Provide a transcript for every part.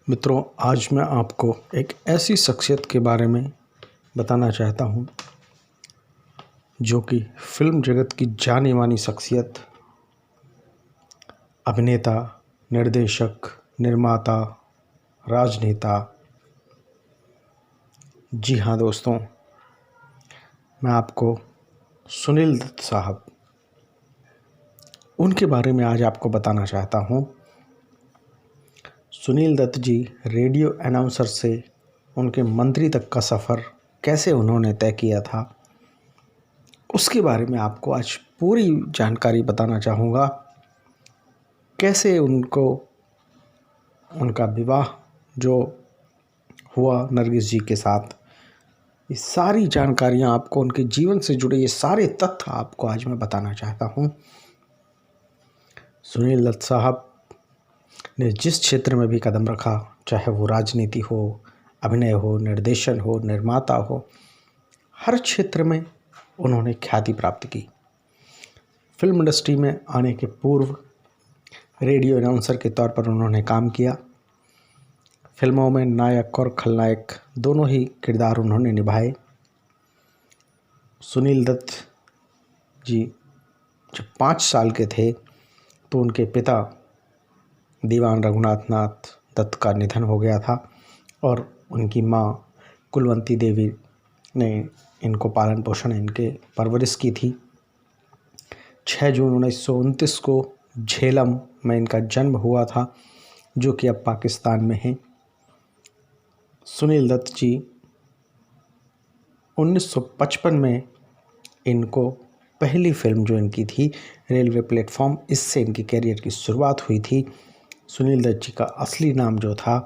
मित्रों, आज मैं आपको एक ऐसी शख्सियत के बारे में बताना चाहता हूँ जो कि फ़िल्म जगत की जानी मानी शख्सियत, अभिनेता, निर्देशक, निर्माता, राजनेता। जी हाँ दोस्तों, मैं आपको सुनील दत्त साहब उनके बारे में आज आपको बताना चाहता हूँ। सुनील दत्त जी रेडियो अनाउंसर से उनके मंत्री तक का सफ़र कैसे उन्होंने तय किया था, उसके बारे में आपको आज पूरी जानकारी बताना चाहूँगा। कैसे उनका विवाह जो हुआ नरगिस जी के साथ, ये सारी जानकारियाँ आपको, उनके जीवन से जुड़े ये सारे तथ्य आपको आज मैं बताना चाहता हूँ। सुनील दत्त साहब ने जिस क्षेत्र में भी कदम रखा, चाहे वो राजनीति हो, अभिनय हो, निर्देशन हो, निर्माता हो, हर क्षेत्र में उन्होंने ख्याति प्राप्त की। फिल्म इंडस्ट्री में आने के पूर्व रेडियो अनाउंसर के तौर पर उन्होंने काम किया। फिल्मों में नायक और खलनायक दोनों ही किरदार उन्होंने निभाए। सुनील दत्त जी जब 5 साल के थे तो उनके पिता दीवान रघुनाथ नाथ दत्त का निधन हो गया था और उनकी माँ कुलवंती देवी ने इनको पालन पोषण, इनके परवरिश की थी। 6 जून 1929 को झेलम में इनका जन्म हुआ था, जो कि अब पाकिस्तान में है। सुनील दत्त जी 1955 में इनको पहली फिल्म जो इनकी थी रेलवे प्लेटफॉर्म, इससे इनकी कैरियर की शुरुआत हुई थी। सुनील दत्त जी का असली नाम जो था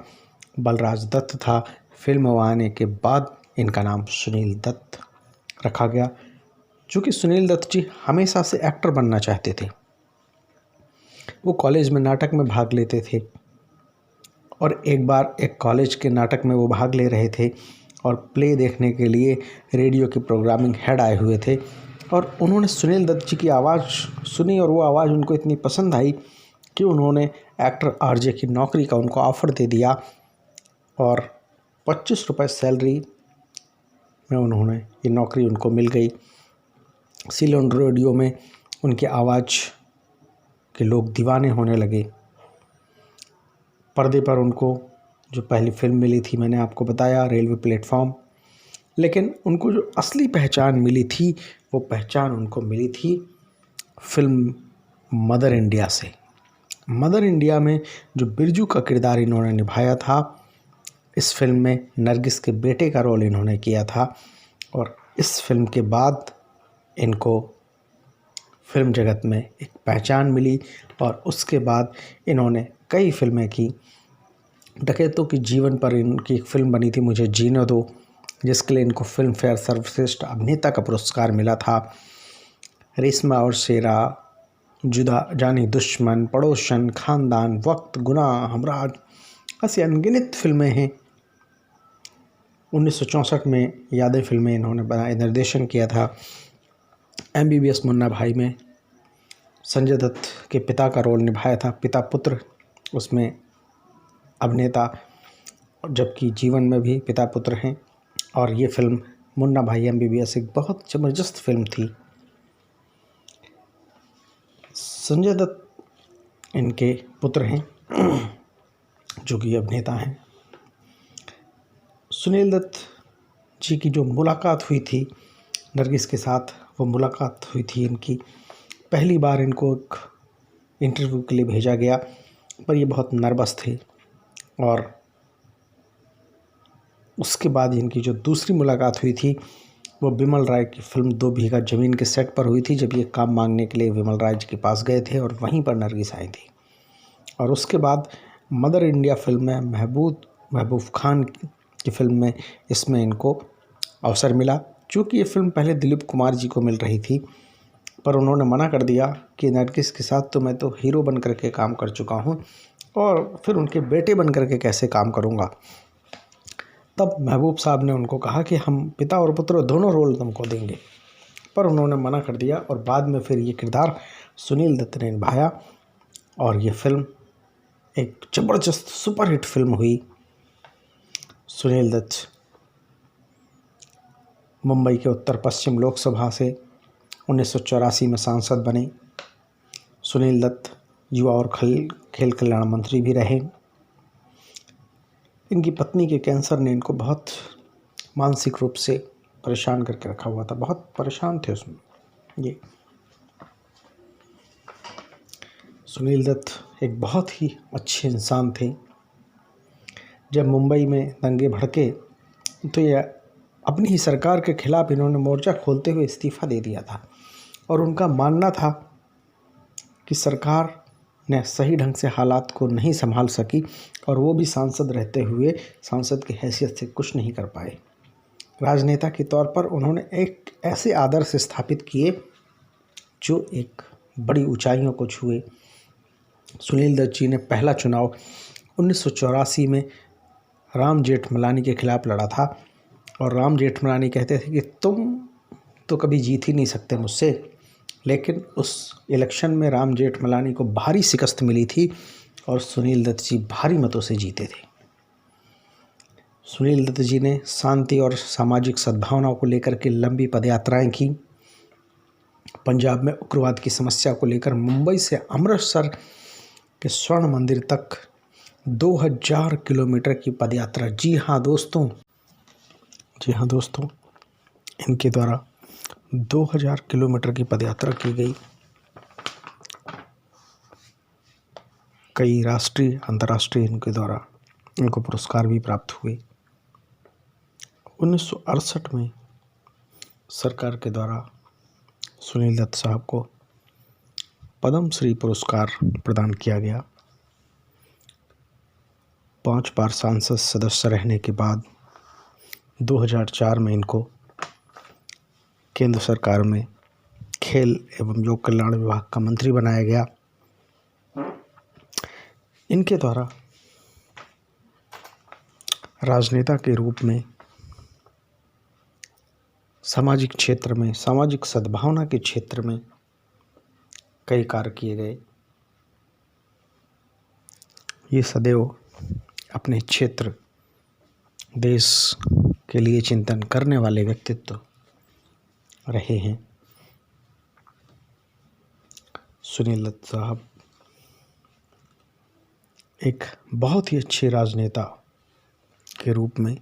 बलराज दत्त था। फिल्म आने के बाद इनका नाम सुनील दत्त रखा गया, चूँकि सुनील दत्त जी हमेशा से एक्टर बनना चाहते थे। वो कॉलेज में नाटक में भाग लेते थे और एक बार एक कॉलेज के नाटक में वो भाग ले रहे थे और प्ले देखने के लिए रेडियो की प्रोग्रामिंग हेड आए हुए थे और उन्होंने सुनील दत्त जी की आवाज़ सुनी और वो आवाज़ उनको इतनी पसंद आई कि उन्होंने एक्टर आरजे की नौकरी का उनको ऑफ़र दे दिया और 25 रुपये सैलरी में उन्होंने ये नौकरी उनको मिल गई। सीलोन रेडियो में उनकी आवाज़ के लोग दीवाने होने लगे। पर्दे पर उनको जो पहली फिल्म मिली थी, मैंने आपको बताया, रेलवे प्लेटफॉर्म, लेकिन उनको जो असली पहचान मिली थी वो पहचान उनको मिली थी फिल्म मदर इंडिया से। मदर इंडिया में जो बिरजू का किरदार इन्होंने निभाया था, इस फिल्म में नरगिस के बेटे का रोल इन्होंने किया था और इस फिल्म के बाद इनको फिल्म जगत में एक पहचान मिली और उसके बाद इन्होंने कई फिल्में की। डकैतों की जीवन पर इनकी एक फिल्म बनी थी मुझे जीने दो, जिसके लिए इनको फिल्म फेयर सर्वश्रेष्ठ अभिनेता का पुरस्कार मिला था। रेशमा और शेरा, जुदा, जानी दुश्मन, पड़ोसन, खानदान, वक्त, गुनाह, हमराज, ऐसी अनगिनत फिल्में हैं। 1964 में यादें फिल्में इन्होंने बनाए, निर्देशन किया था। MBBS मुन्ना भाई में संजय दत्त के पिता का रोल निभाया था, पिता पुत्र उसमें अभिनेता, जबकि जीवन में भी पिता पुत्र हैं। और ये फिल्म मुन्ना भाई MBBS एक बहुत ज़बरदस्त फिल्म थी। संजय दत्त इनके पुत्र हैं जो कि अभिनेता हैं। सुनील दत्त जी की जो मुलाकात हुई थी नरगिस के साथ, वो मुलाकात हुई थी इनकी पहली बार। इनको एक इंटरव्यू के लिए भेजा गया पर ये बहुत नर्वस थे और उसके बाद इनकी जो दूसरी मुलाकात हुई थी वो विमल राय की फिल्म 2 बीघा ज़मीन के सेट पर हुई थी, जब ये काम मांगने के लिए विमल राय जी के पास गए थे और वहीं पर नरगिस आई थी। और उसके बाद मदर इंडिया फिल्म में महबूब खान की फिल्म में इसमें इनको अवसर मिला। चूँकि ये फिल्म पहले दिलीप कुमार जी को मिल रही थी पर उन्होंने मना कर दिया कि नरगिस के साथ तो मैं तो हीरो बन कर के काम कर चुका हूँ और फिर उनके बेटे बन कर के कैसे काम करूँगा। तब महबूब साहब ने उनको कहा कि हम पिता और पुत्र दोनों रोल तुमको देंगे, पर उन्होंने मना कर दिया और बाद में फिर ये किरदार सुनील दत्त ने निभाया और ये फिल्म एक ज़बरदस्त सुपरहिट फिल्म हुई। सुनील दत्त मुंबई के उत्तर पश्चिम लोकसभा से 1984 में सांसद बने। सुनील दत्त युवा और खेल कल्याण मंत्री भी रहे। इनकी पत्नी के कैंसर ने इनको बहुत मानसिक रूप से परेशान करके रखा हुआ था, बहुत परेशान थे उसमें ये। सुनील दत्त एक बहुत ही अच्छे इंसान थे। जब मुंबई में दंगे भड़के तो ये अपनी ही सरकार के खिलाफ इन्होंने मोर्चा खोलते हुए इस्तीफ़ा दे दिया था और उनका मानना था कि सरकार ने सही ढंग से हालात को नहीं संभाल सकी और वो भी सांसद रहते हुए सांसद की हैसियत से कुछ नहीं कर पाए। राजनेता के तौर पर उन्होंने एक ऐसे आदर्श स्थापित किए जो एक बड़ी ऊंचाइयों को छुए। सुनील दत्त जी ने पहला चुनाव 1984 में राम जेठमलानी के खिलाफ लड़ा था और राम जेठमलानी कहते थे कि तुम तो कभी जीत ही नहीं सकते मुझसे, लेकिन उस इलेक्शन में राम जेठमलानी को भारी शिकस्त मिली थी और सुनील दत्त जी भारी मतों से जीते थे। सुनील दत्त जी ने शांति और सामाजिक सद्भावना को लेकर के लंबी पदयात्राएं की। पंजाब में उग्रवाद की समस्या को लेकर मुंबई से अमृतसर के स्वर्ण मंदिर तक 2000 किलोमीटर की पदयात्रा। जी हाँ दोस्तों, इनके द्वारा 2000 किलोमीटर की पदयात्रा की गई। कई राष्ट्रीय अंतर्राष्ट्रीय इनके द्वारा इनको पुरस्कार भी प्राप्त हुए। 1968 में सरकार के द्वारा सुनील दत्त साहब को पद्म श्री पुरस्कार प्रदान किया गया। 5 बार सांसद सदस्य रहने के बाद 2004 में इनको केंद्र सरकार में खेल एवं युवक कल्याण विभाग का मंत्री बनाया गया। इनके द्वारा राजनेता के रूप में सामाजिक क्षेत्र में, सामाजिक सद्भावना के क्षेत्र में कई कार्य किए गए। ये सदैव अपने क्षेत्र, देश के लिए चिंतन करने वाले व्यक्तित्व रहे हैं। सुनील दत्त साहब एक बहुत ही अच्छे राजनेता के रूप में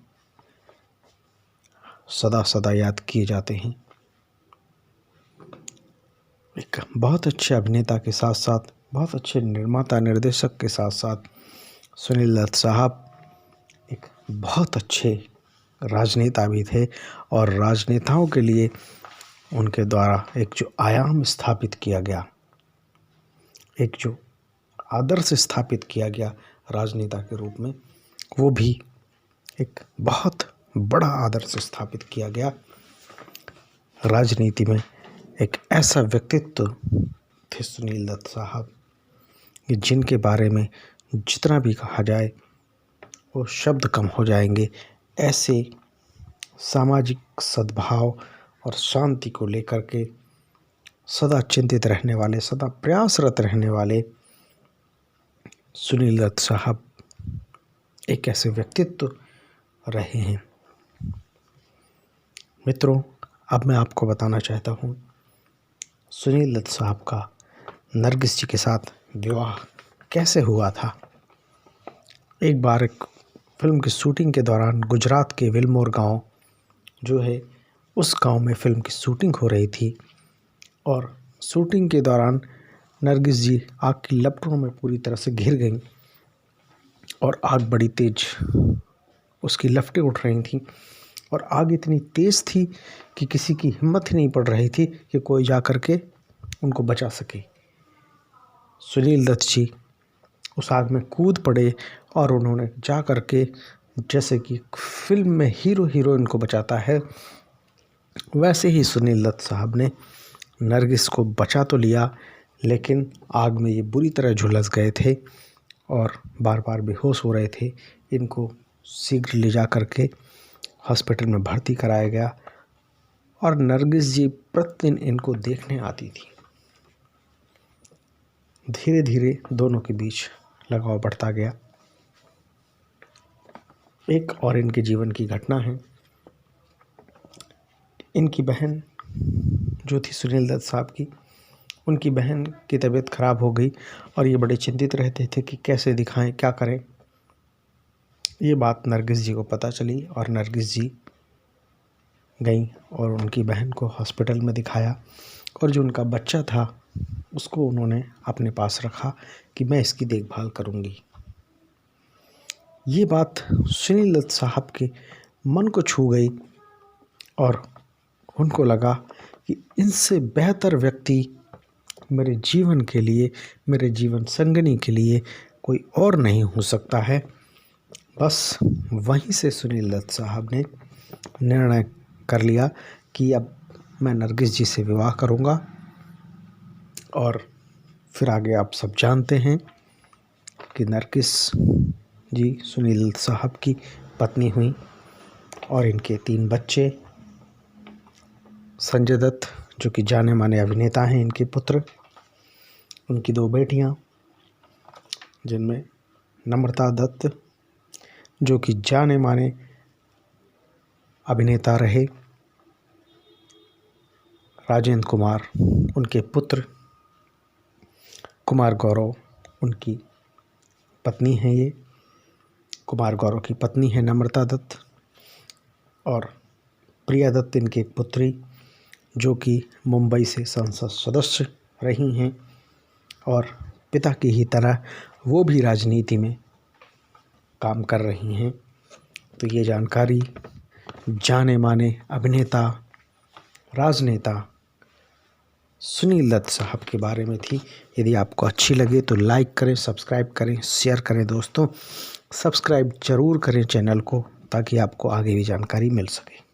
सदा सदा याद किए जाते हैं। एक बहुत अच्छे अभिनेता के साथ साथ, बहुत अच्छे निर्माता निर्देशक के साथ साथ सुनील दत्त साहब एक बहुत अच्छे राजनेता भी थे और राजनेताओं के लिए उनके द्वारा एक जो आयाम स्थापित किया गया, एक जो आदर्श स्थापित किया गया राजनेता के रूप में, वो भी एक बहुत बड़ा आदर्श स्थापित किया गया। राजनीति में एक ऐसा व्यक्तित्व थे सुनील दत्त साहब कि जिनके बारे में जितना भी कहा जाए वो शब्द कम हो जाएंगे। ऐसे सामाजिक सद्भाव और शांति को लेकर के सदा चिंतित रहने वाले, सदा प्रयासरत रहने वाले सुनील दत्त साहब एक ऐसे व्यक्तित्व रहे हैं। मित्रों, अब मैं आपको बताना चाहता हूँ सुनील दत्त साहब का नरगिस जी के साथ विवाह कैसे हुआ था। एक बार एक फिल्म की शूटिंग के दौरान गुजरात के विलमोर गांव जो है, उस गांव में फिल्म की शूटिंग हो रही थी और शूटिंग के दौरान नरगिस जी आग की लपटों में पूरी तरह से घिर गईं और आग बड़ी तेज उसकी लपटें उठ रही थीं और आग इतनी तेज़ थी कि किसी की हिम्मत ही नहीं पड़ रही थी कि कोई जा कर के उनको बचा सके। सुनील दत्त जी उस आग में कूद पड़े और उन्होंने जा कर के, जैसे कि फिल्म में हीरो हीरोइन को बचाता है, वैसे ही सुनील दत्त साहब ने नरगिस को बचा तो लिया, लेकिन आग में ये बुरी तरह झुलस गए थे और बार बार बेहोश हो रहे थे। इनको शीघ्र ले जा कर के हॉस्पिटल में भर्ती कराया गया और नरगिस जी प्रतिदिन इनको देखने आती थी। धीरे धीरे दोनों के बीच लगाव बढ़ता गया। एक और इनके जीवन की घटना है। इनकी बहन जो थी सुनील दत्त साहब की, उनकी बहन की तबीयत खराब हो गई और ये बड़े चिंतित रहते थे कि कैसे दिखाएं, क्या करें। ये बात नरगिस जी को पता चली और नरगिस जी गई और उनकी बहन को हॉस्पिटल में दिखाया और जो उनका बच्चा था उसको उन्होंने अपने पास रखा कि मैं इसकी देखभाल करूंगी। ये बात सुनील दत्त साहब के मन को छू गई और उनको लगा कि इनसे बेहतर व्यक्ति मेरे जीवन के लिए, मेरे जीवन संगिनी के लिए कोई और नहीं हो सकता है। बस वहीं से सुनील दत्त साहब ने निर्णय कर लिया कि अब मैं नरगिस जी से विवाह करूंगा। और फिर आगे आप सब जानते हैं कि नरगिस जी सुनील दत्त साहब की पत्नी हुई और इनके 3 बच्चे, संजय दत्त जो कि जाने माने अभिनेता हैं, इनके पुत्र, उनकी 2 बेटियां जिनमें नम्रता दत्त जो कि जाने माने अभिनेता रहे, राजेंद्र कुमार उनके पुत्र, कुमार गौरव उनकी पत्नी है। ये कुमार गौरव की पत्नी है नम्रता दत्त और प्रिया दत्त इनकी एक पुत्री जो कि मुंबई से संसद सदस्य रही हैं और पिता की ही तरह वो भी राजनीति में काम कर रही हैं। तो ये जानकारी जाने माने अभिनेता, राजनेता सुनील दत्त साहब के बारे में थी। यदि आपको अच्छी लगे तो लाइक करें, सब्सक्राइब करें, शेयर करें। दोस्तों, सब्सक्राइब ज़रूर करें चैनल को ताकि आपको आगे भी जानकारी मिल सके।